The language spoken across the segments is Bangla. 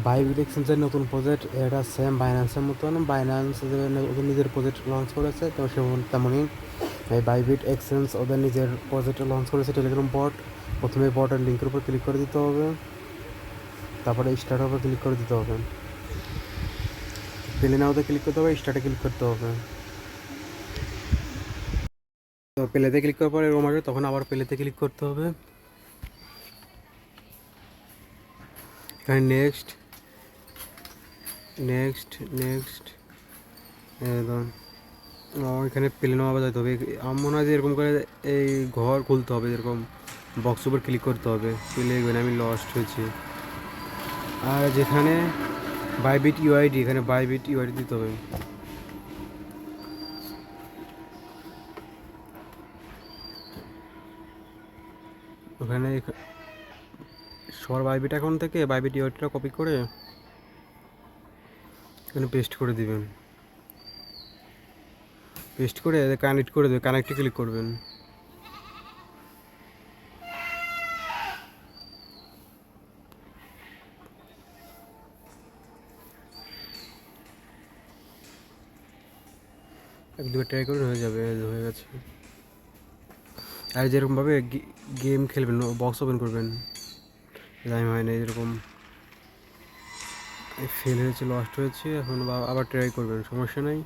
বাইবিট এক্সচেঞ্জের নতুন প্রজেক্ট, এটা সেম বাইন্যান্সের মতন। বাইন্যান্স ওদের নিজের প্রজেক্ট লঞ্চ করেছে, তো তেমনই এই বাইবিট এক্সচেঞ্জ ওদের নিজের প্রজেক্ট লঞ্চ করেছে, টেলিগ্রাম বট। প্রথমে বটের লিঙ্কের উপর ক্লিক করে দিতে হবে, তারপরে স্টার্টের উপর ক্লিক করে দিতে হবে, প্লে নাওতে ক্লিক করতে হবে, স্টার্টে ক্লিক করতে হবে। তো প্লেতে ক্লিক করার পরে এরকম আসবে, তখন আবার প্লেতে ক্লিক করতে হবে। এখানে নেক্সট নেক্সট নেক্সট একদম এখানে প্লে নেওয়া যেতে হবে। আমার মনে হয় যে এরকম করে এই ঘর খুলতে হবে, যেরকম বক্স উপর ক্লিক করতে হবে, প্লে এখানে আমি লস্ট হয়েছি। আর যেখানে বাইবিট ইউআইডি, এখানে বাইবিট ইউআইডি দিতে হবে। ওখানে সবার বাইবিট অ্যাকাউন্ট থেকে বাইবিট ইউআইডিটা কপি করে এখানে পেস্ট করে দিবেন, পেস্ট করে কানেক্ট করে দেবেন, কানেক্টে ক্লিক করবেন। এক দুবার ট্রাই করুন, হয়ে যাবে, হয়ে গেছে। আর যেরকমভাবে গেম খেলবেন, বক্স ওপেন করবেন, টাইম হয় না, যেরকম ফেল হয়েছে, লস্ট হয়েছে, এখন আবার ট্রাই করবেন, সমস্যা নেই।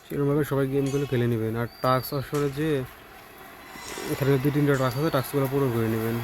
সেরকমভাবে সবাই গেমগুলো খেলে নেবেন। আর টাস্ক অপশনে যে এখানে 2-3টা টাস্ক আছে, টাস্কগুলো পূরণ করে নেবেন।